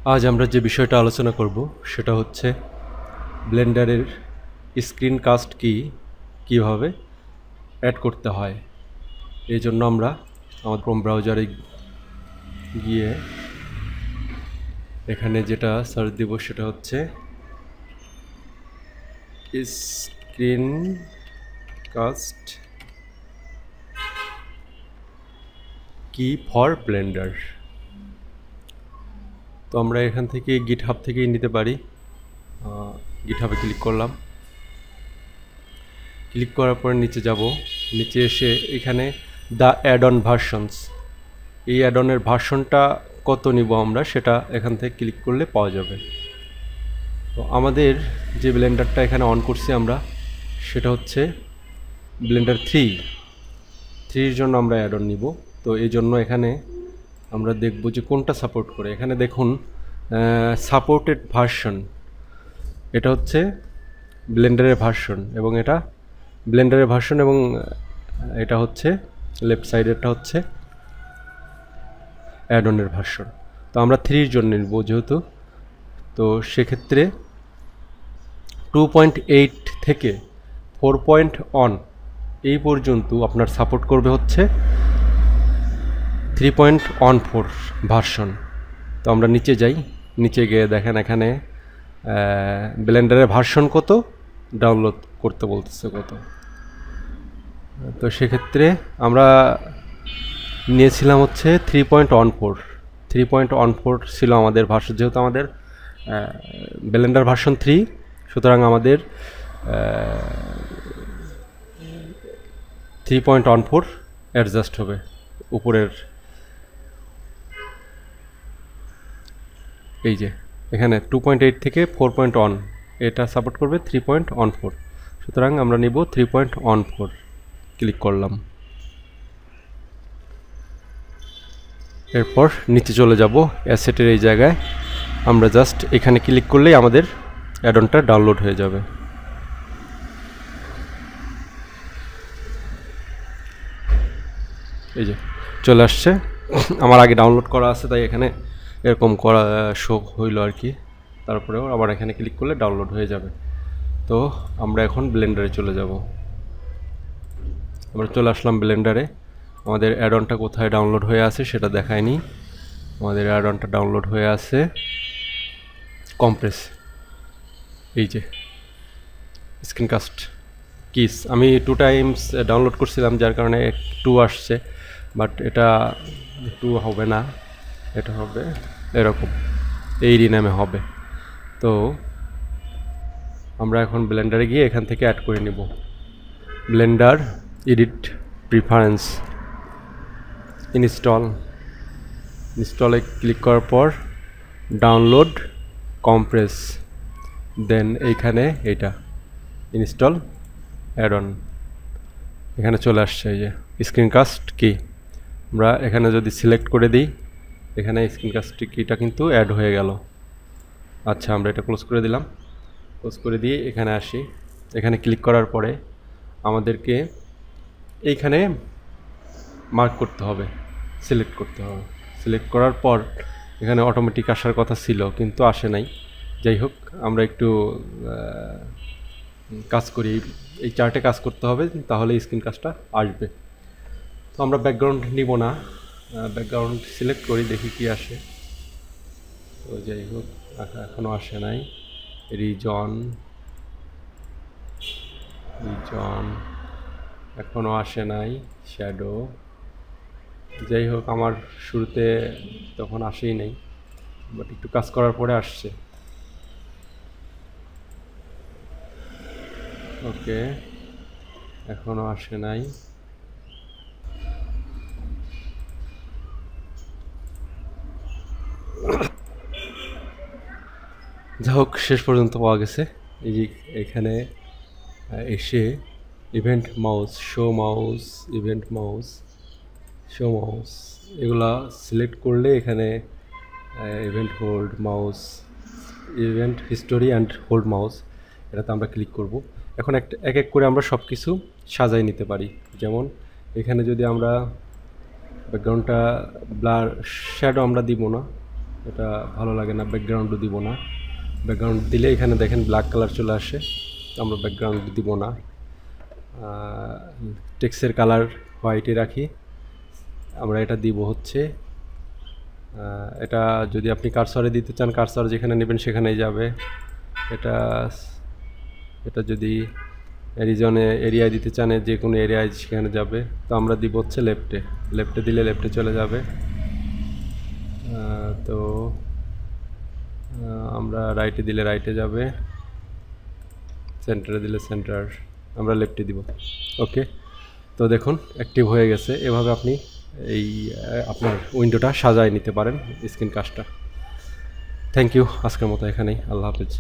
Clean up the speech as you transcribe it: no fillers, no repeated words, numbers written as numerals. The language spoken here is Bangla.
আজ আমরা যে বিষয়টা আলোচনা করব সেটা হচ্ছে ব্লেন্ডারের স্ক্রিন কাস্ট কীভাবে অ্যাড করতে হয়। এই জন্য আমরা আমাদের ক্রোম ব্রাউজারে গিয়ে এখানে যেটা সার্চ দিব সেটা হচ্ছে স্ক্রিন কাস্ট কি ফর ব্লেন্ডার। তো আমরা এখান থেকে গিটহাব থেকেই নিতে পারি। গিটহাবে ক্লিক করলাম, ক্লিক করার পর নিচে যাব, নিচে এসে এখানে দ্য অ্যাড অন ভার্সনস, এই অ্যাড অনের ভার্সনটা কত নিব আমরা সেটা এখান থেকে ক্লিক করলে পাওয়া যাবে। তো আমাদের যে ব্লেন্ডারটা এখানে অন করছি আমরা সেটা হচ্ছে ব্লেন্ডার 3-এর জন্য আমরা অ্যাড অন নিব। তো এই জন্য এখানে আমরা দেখব যে কোনটা সাপোর্ট করে। এখানে দেখুন সাপোর্টেড ভার্সন, এটা হচ্ছে ব্লেন্ডারের ভার্সন এবং এটা ব্লেন্ডারের ভার্সন এবং এটা হচ্ছে লেফট সাইডেরটা হচ্ছে অ্যাড অনের ভার্সন। তো আমরা 3-এর জন্য নিব যেহেতু, তো সেক্ষেত্রে 2.8 থেকে 4.1 এই পর্যন্ত আপনার সাপোর্ট করবে হচ্ছে 3.14 ভার্সন। তো আমরা নিচে যাই, নিচে গিয়ে দেখেন এখানে ব্লেন্ডারের ভার্সন কত ডাউনলোড করতে বলতেছে কত। তো সেক্ষেত্রে আমরা নিয়েছিলাম হচ্ছে 3.14 ছিল আমাদের ভার্সন, যেহেতু আমাদের ব্লেন্ডার ভার্সন 3, সুতরাং আমাদের 3.14 অ্যাডজাস্ট হবে উপরের। এই যে এখানে 2.8 থেকে 4.1 এটা সাপোর্ট করবে 3.14, সুতরাং আমরা নিব 3.14। ক্লিক করলাম, এরপর নিচে চলে যাব অ্যাসেটের এই জায়গায়, আমরা জাস্ট এখানে ক্লিক করলেই আমাদের অ্যাড অনটা ডাউনলোড হয়ে যাবে। এই যে চলে আসছে, আমার আগে ডাউনলোড করা আছে তাই এখানে এরকম করা শো হইল আর কি। তারপরেও আবার এখানে ক্লিক করলে ডাউনলোড হয়ে যাবে। তো আমরা এখন ব্লেন্ডারে চলে যাব। আমরা চলে আসলাম ব্লেন্ডারে। আমাদের অ্যাড অনটা কোথায় ডাউনলোড হয়ে আছে সেটা দেখায়নি। আমাদের অ্যাড অনটা ডাউনলোড হয়ে আছে কম্প্রেস, এই যে স্ক্রিনকাস্ট কিস। আমি 2 টাইমস ডাউনলোড করছিলাম যার কারণে 2 আসছে, বাট এটা 2 হবে না, এটা হবে এরকম, এই রিনামে হবে। তো আমরা এখন ব্লেন্ডারে গিয়ে এখান থেকে অ্যাড করে নিব। ব্লেন্ডার এডিট প্রিফারেন্স, ইনস্টলে ক্লিক করার পর ডাউনলোড কম্প্রেস, দেন এইখানে এইটা ইনস্টল অ্যাড অন, এখানে চলে আসছে এই যে স্ক্রিনকাস্ট কি। আমরা এখানে যদি সিলেক্ট করে দিই, এখানে স্ক্রিনকাস্ট কিটা কিন্তু অ্যাড হয়ে গেল। আচ্ছা, আমরা এটা ক্লোজ করে দিলাম। ক্লোজ করে দিয়ে এখানে আসি, এখানে ক্লিক করার পরে আমাদেরকে এইখানে মার্ক করতে হবে, সিলেক্ট করতে হবে। সিলেক্ট করার পর এখানে অটোমেটিক আসার কথা ছিল কিন্তু আসে নাই। যাই হোক, আমরা একটু কাজ করি, এই চার্টে কাজ করতে হবে, তাহলে স্ক্রিন কাজটা আসবে। তো আমরা ব্যাকগ্রাউন্ড নিব না, ব্যাকগ্রাউন্ড সিলেক্ট করি, দেখি কি আসে। তো যাই হোক, এখনও আসে নাই। রিজন এখনও আসে নাই। শ্যাডো, যাই হোক আমার শুরুতে তখন আসেই নাই, বাট একটু কাজ করার পরে আসছে। ওকে, এখনও আসে নাই। যাই হোক, শেষ পর্যন্ত পাওয়া গেছে। এই যে এখানে এসে event mouse, show mouse, event mouse, show mouse, এগুলা সিলেক্ট করলে এখানে event hold mouse, event history and hold mouse, এটাতে আমরা ক্লিক করব। এখন এক এক করে আমরা সব কিছু সাজাই নিতে পারি। যেমন এখানে যদি আমরা ব্যাকগ্রাউন্ডটা ব্লার, শ্যাডো আমরা দিব না, এটা ভালো লাগে না, ব্যাকগ্রাউন্ডও দিব না। ব্যাকগ্রাউন্ড দিলে এখানে দেখেন ব্ল্যাক কালার চলে আসে, আমরা ব্যাকগ্রাউন্ড দিব না। টেক্সটের কালার হোয়াইটে রাখি। আমরা এটা দিব হচ্ছে এটা যদি আপনি কার্সরে দিতে চান, কার্সর যেখানে নেবেন সেখানেই যাবে। এটা এটা যদি রিজনে এরিয়ায় দিতে চান, যে কোনো এরিয়ায় সেখানে যাবে। তো আমরা দিব হচ্ছে লেফটে, লেফটে দিলে লেফটে চলে যাবে। তো আমরা রাইটে দিলে রাইটে যাবে, সেন্টারে দিলে সেন্টার, আমরা লেফটে দিব। ওকে, তো দেখুন অ্যাক্টিভ হয়ে গেছে। এভাবে আপনি এই আপনার উইন্ডোটা সাজায় নিতে পারেন, স্ক্রিন কাজটা। থ্যাংক ইউ, আজকের মতো এখানেই, আল্লাহ হাফেজ।